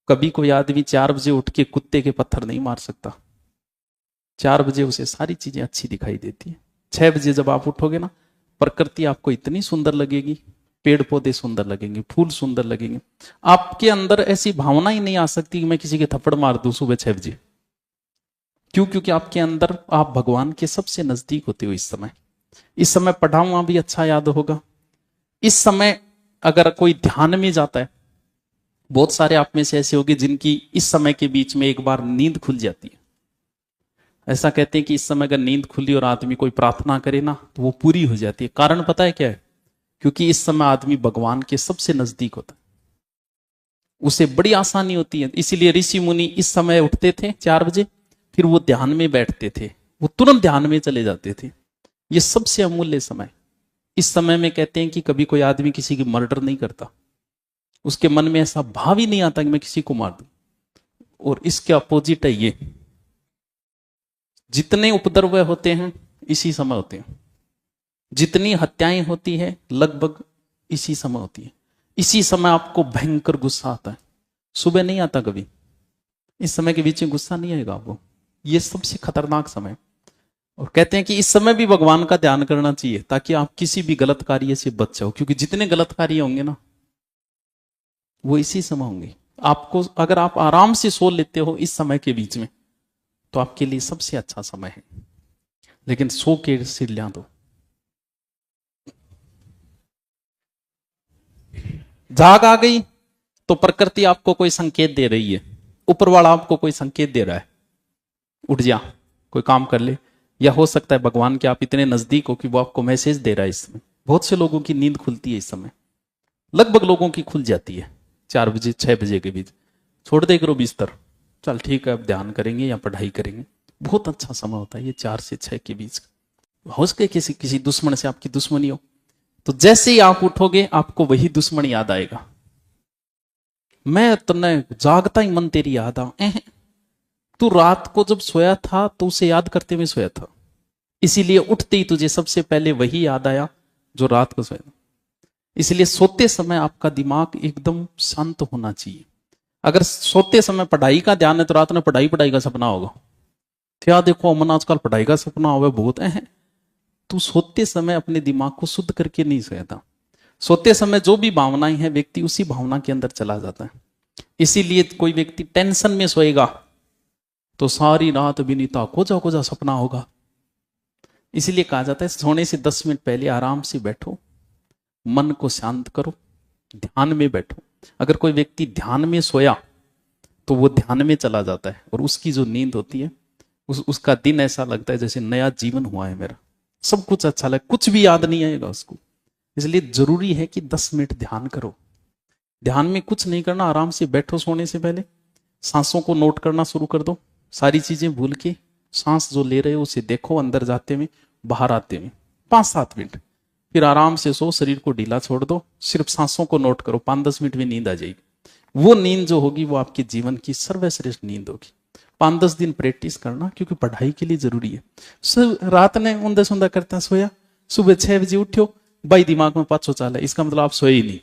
कभी कोई आदमी 4 बजे उठ के कुत्ते के पत्थर नहीं मार सकता। 4 बजे उसे सारी चीजें अच्छी दिखाई देती है। 6 बजे जब आप उठोगे ना, प्रकृति आपको इतनी सुंदर लगेगी, पेड़ पौधे सुंदर लगेंगे, फूल सुंदर लगेंगे। आपके अंदर ऐसी भावना ही नहीं आ सकती कि मैं किसी के थप्पड़ मार दूं सुबह 6 बजे। क्यों? क्योंकि आपके अंदर आप भगवान के सबसे नजदीक होते हो इस समय। इस समय पढ़ा हुआ भी अच्छा याद होगा। इस समय अगर कोई ध्यान में जाता है, बहुत सारे आप में से ऐसे होंगे जिनकी इस समय के बीच में एक बार नींद खुल जाती है। ऐसा कहते हैं कि इस समय अगर नींद खुली और आदमी कोई प्रार्थना करे ना, तो वो पूरी हो जाती है। कारण पता है क्या है? क्योंकि इस समय आदमी भगवान के सबसे नजदीक होता है, उसे बड़ी आसानी होती है। इसीलिए ऋषि मुनि इस समय उठते थे 4 बजे, फिर वो ध्यान में बैठते थे, वो तुरंत ध्यान में चले जाते थे। ये सबसे अमूल्य समय। इस समय में कहते हैं कि कभी कोई आदमी किसी की मर्डर नहीं करता, उसके मन में ऐसा भाव ही नहीं आता कि मैं किसी को मार दूं। और इसके अपोजिट है ये, जितने उपद्रव होते हैं इसी समय होते हैं, जितनी हत्याएं होती है लगभग इसी समय होती है। इसी समय आपको भयंकर गुस्सा आता है, सुबह नहीं आता कभी। इस समय के बीच में गुस्सा नहीं आएगा आपको। ये सबसे खतरनाक समय। और कहते हैं कि इस समय भी भगवान का ध्यान करना चाहिए ताकि आप किसी भी गलत कार्य से बच जाओ, क्योंकि जितने गलत कार्य होंगे ना वो इसी समय होंगे। आपको अगर आप आराम से सो लेते हो इस समय के बीच में, तो आपके लिए सबसे अच्छा समय है। लेकिन सो के सिर ल्या दो। जाग आ गई तो प्रकृति आपको कोई संकेत दे रही है, ऊपर वाला आपको कोई संकेत दे रहा है, उठ जा, कोई काम कर ले। या हो सकता है भगवान के आप इतने नजदीक हो कि वो आपको मैसेज दे रहा है इस समय। बहुत से लोगों की नींद खुलती है इस समय, लगभग लोगों की खुल जाती है 4 बजे 6 बजे के बीच। छोड़ दे करो बिस्तर, चल ठीक है अब ध्यान करेंगे या पढ़ाई करेंगे। बहुत अच्छा समय होता है ये 4 से 6 के बीच। हो सके किसी दुश्मन से आपकी दुश्मनी हो, तो जैसे ही आप उठोगे आपको वही दुश्मन याद आएगा। मैं तने जागता ही मन तेरी याद आ। तू रात को जब सोया था तो उसे याद करते हुए सोया था, इसीलिए उठते ही तुझे सबसे पहले वही याद आया जो रात को सोया था। इसलिए सोते समय आपका दिमाग एकदम शांत होना चाहिए। अगर सोते समय पढ़ाई का ध्यान है तो रात में पढ़ाई का सपना होगा। क्या देखो अमन आजकल पढ़ाई का सपना होगा बहुत है। तू सोते समय अपने दिमाग को शुद्ध करके नहीं सोया था। सोते समय जो भी भावनाएं हैं व्यक्ति उसी भावना के अंदर चला जाता है। इसीलिए कोई व्यक्ति टेंशन में सोएगा तो सारी रात विनीता कोजा कोजा सपना होगा। इसीलिए कहा जाता है सोने से 10 मिनट पहले आराम से बैठो, मन को शांत करो, ध्यान में बैठो। अगर कोई व्यक्ति ध्यान में सोया तो वो ध्यान में चला जाता है और उसकी जो नींद होती है उसका दिन ऐसा लगता है जैसे नया जीवन हुआ है मेरा। सब कुछ अच्छा लगे, कुछ भी याद नहीं आएगा उसको। इसलिए जरूरी है कि 10 मिनट ध्यान करो। ध्यान में कुछ नहीं करना, आराम से बैठो। सोने से पहले सांसों को नोट करना शुरू कर दो, सारी चीजें भूल के सांस जो ले रहे हो उसे देखो, अंदर जाते में बाहर आते में 5-7 मिनट। फिर आराम से सो, शरीर को ढीला छोड़ दो, सिर्फ सांसों को नोट करो। 5-10 मिनट में नींद आ जाएगी। वो नींद जो होगी वो आपके जीवन की सर्वश्रेष्ठ नींद होगी। 5-10 दिन प्रैक्टिस करना, क्योंकि पढ़ाई के लिए जरूरी है। रात ने ऊंधा सुंधा करता सोया, सुबह 6 बजे उठ्यो, भाई दिमाग में 500 चाल है, इसका मतलब आप सोए ही नहीं।